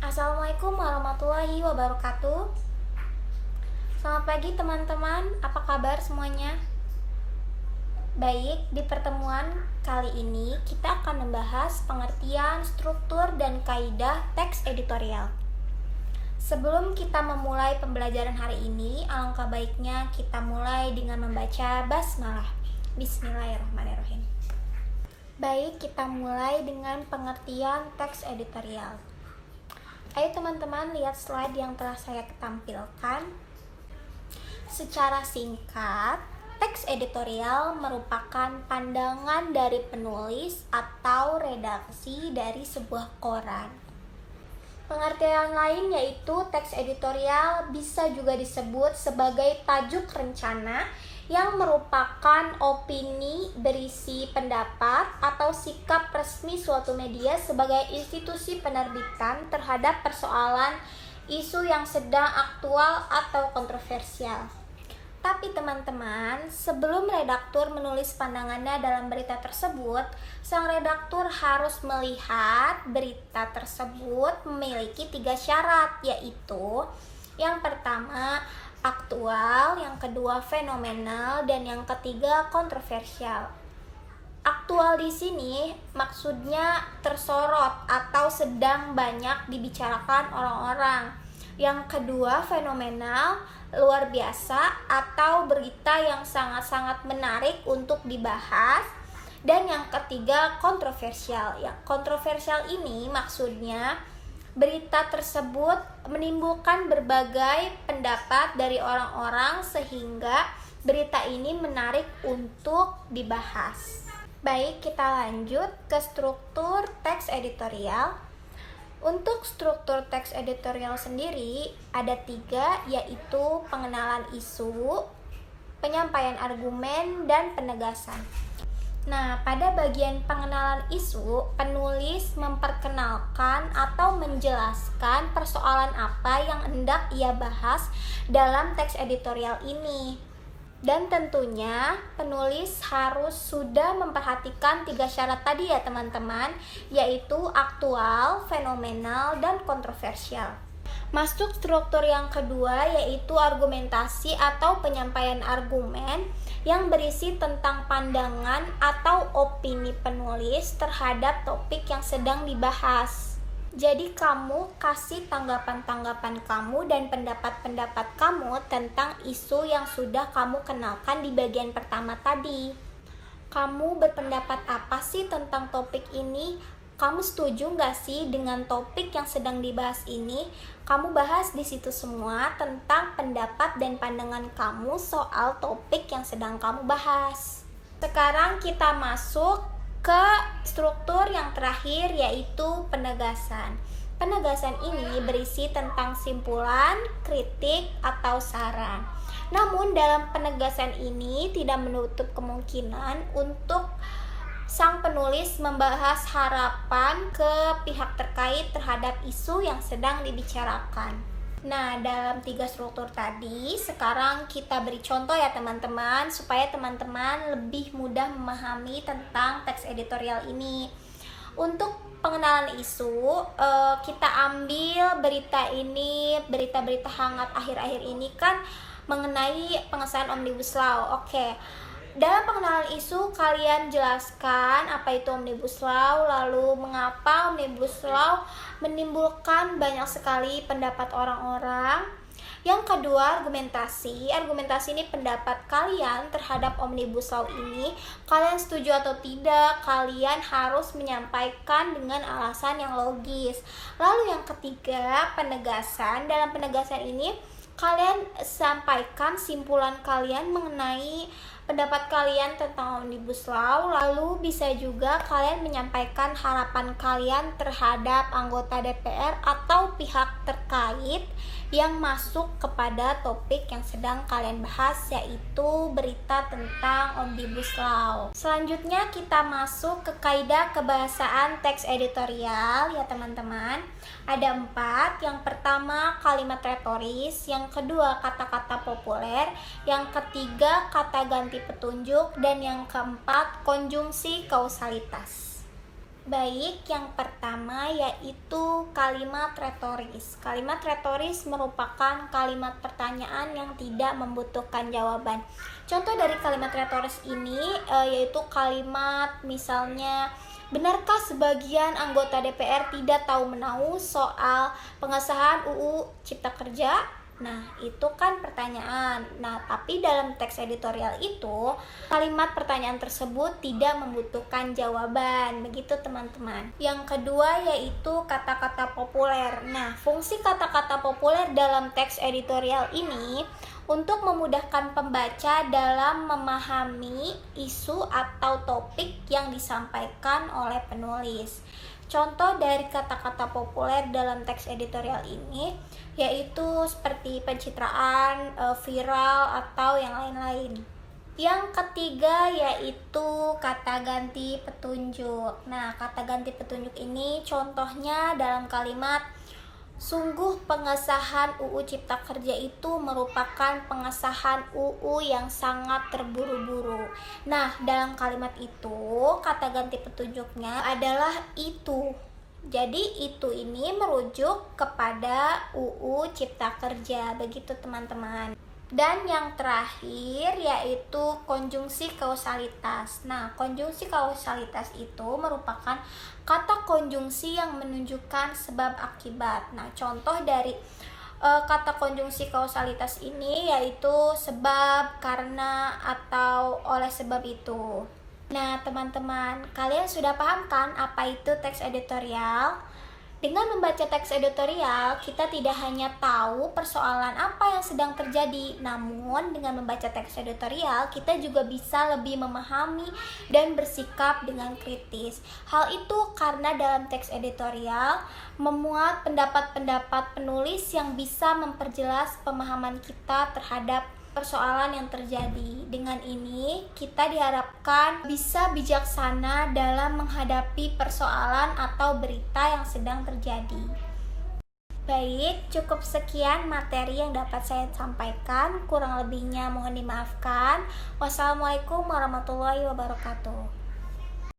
Assalamualaikum warahmatullahi wabarakatuh. Selamat pagi teman-teman, apa kabar semuanya? Baik, di pertemuan kali ini kita akan membahas pengertian, struktur, dan kaidah teks editorial. Sebelum kita memulai pembelajaran hari ini, alangkah baiknya kita mulai dengan membaca basmalah. Bismillahirrahmanirrahim. Baik, kita mulai dengan pengertian teks editorial. Ayo teman-teman lihat slide yang telah saya tampilkan. Secara singkat, teks editorial merupakan pandangan dari penulis atau redaksi dari sebuah koran. Pengertian lain yaitu teks editorial bisa juga disebut sebagai tajuk rencana yang merupakan opini berisi pendapat atau sikap resmi suatu media sebagai institusi penerbitan terhadap persoalan isu yang sedang aktual atau kontroversial. Tapi teman-teman, sebelum redaktur menulis pandangannya dalam berita tersebut, sang redaktur harus melihat berita tersebut memiliki 3 syarat, yaitu yang pertama aktual, yang kedua fenomenal, dan yang ketiga kontroversial. Aktual di sini maksudnya tersorot atau sedang banyak dibicarakan orang-orang. Yang kedua fenomenal, luar biasa atau berita yang sangat-sangat menarik untuk dibahas. Dan yang ketiga kontroversial. Yang kontroversial ini maksudnya berita tersebut menimbulkan berbagai pendapat dari orang-orang sehingga berita ini menarik untuk dibahas. Baik, kita lanjut ke struktur teks editorial. Untuk struktur teks editorial sendiri ada 3, yaitu pengenalan isu, penyampaian argumen, dan penegasan. Nah, pada bagian pengenalan isu, penulis memperkenalkan atau menjelaskan persoalan apa yang hendak ia bahas dalam teks editorial ini. Dan tentunya penulis harus sudah memperhatikan 3 syarat tadi ya teman-teman, yaitu aktual, fenomenal, dan kontroversial. Masuk struktur yang kedua yaitu argumentasi atau penyampaian argumen yang berisi tentang pandangan atau opini penulis terhadap topik yang sedang dibahas. Jadi kamu kasih tanggapan-tanggapan kamu dan pendapat-pendapat kamu tentang isu yang sudah kamu kenalkan di bagian pertama tadi. Kamu berpendapat apa sih tentang topik ini? Kamu setuju nggak sih dengan topik yang sedang dibahas ini? Kamu bahas di situ semua tentang pendapat dan pandangan kamu soal topik yang sedang kamu bahas. Sekarang kita masuk ke struktur yang terakhir yaitu penegasan. Penegasan ini berisi tentang simpulan, kritik, atau saran. Namun dalam penegasan ini tidak menutup kemungkinan untuk sang penulis membahas harapan ke pihak terkait terhadap isu yang sedang dibicarakan. Nah, dalam 3 struktur tadi, sekarang kita beri contoh ya teman-teman, supaya teman-teman lebih mudah memahami tentang teks editorial ini. Untuk pengenalan isu, kita ambil berita ini, berita-berita hangat akhir-akhir ini kan mengenai pengesahan Omnibus Law. Oke. Dalam pengenalan isu, kalian jelaskan apa itu Omnibus Law, lalu mengapa Omnibus Law menimbulkan banyak sekali pendapat orang-orang. Yang kedua, argumentasi. Argumentasi ini pendapat kalian terhadap Omnibus Law ini. Kalian setuju atau tidak, kalian harus menyampaikan dengan alasan yang logis. Lalu yang ketiga, penegasan. Dalam penegasan ini, kalian sampaikan simpulan kalian mengenai pendapat kalian tentang Omnibus Law. Lalu bisa juga kalian menyampaikan harapan kalian terhadap anggota DPR atau pihak terkait yang masuk kepada topik yang sedang kalian bahas, yaitu berita tentang Omnibus Law. Selanjutnya kita masuk ke kaidah kebahasaan teks editorial ya teman-teman. Ada 4. Yang pertama kalimat retoris, yang kedua kata-kata populer, yang ketiga kata ganti petunjuk, dan yang keempat konjungsi kausalitas. Baik, yang pertama yaitu kalimat retoris. Kalimat retoris merupakan kalimat pertanyaan yang tidak membutuhkan jawaban. Contoh dari kalimat retoris ini yaitu kalimat misalnya, benarkah sebagian anggota DPR tidak tahu menahu soal pengesahan UU Cipta Kerja? Nah, itu kan pertanyaan. Nah, tapi dalam teks editorial itu, kalimat pertanyaan tersebut tidak membutuhkan jawaban. Begitu, teman-teman. Yang kedua yaitu kata-kata populer. Nah, fungsi kata-kata populer dalam teks editorial ini untuk memudahkan pembaca dalam memahami isu atau topik yang disampaikan oleh penulis. Contoh dari kata-kata populer dalam teks editorial ini yaitu seperti pencitraan, viral, atau yang lain-lain. Yang ketiga yaitu kata ganti petunjuk. Nah, kata ganti petunjuk ini contohnya dalam kalimat, sungguh pengesahan UU Cipta Kerja itu merupakan pengesahan UU yang sangat terburu-buru. Nah, dalam kalimat itu kata ganti petunjuknya adalah itu. Jadi itu ini merujuk kepada UU Cipta Kerja. Begitu, teman-teman. Dan yang terakhir yaitu konjungsi kausalitas. Nah, konjungsi kausalitas itu merupakan kata konjungsi yang menunjukkan sebab akibat. Nah, contoh dari kata konjungsi kausalitas ini yaitu sebab, karena, atau oleh sebab itu. Nah, teman-teman, kalian sudah paham kan apa itu teks editorial? Dengan membaca teks editorial, kita tidak hanya tahu persoalan apa yang sedang terjadi, namun dengan membaca teks editorial, kita juga bisa lebih memahami dan bersikap dengan kritis. Hal itu karena dalam teks editorial memuat pendapat-pendapat penulis yang bisa memperjelas pemahaman kita terhadap persoalan yang terjadi. Dengan ini, kita diharapkan bisa bijaksana dalam menghadapi persoalan atau berita yang sedang terjadi. Baik, cukup sekian materi yang dapat saya sampaikan. Kurang lebihnya mohon dimaafkan. Wassalamualaikum warahmatullahi wabarakatuh.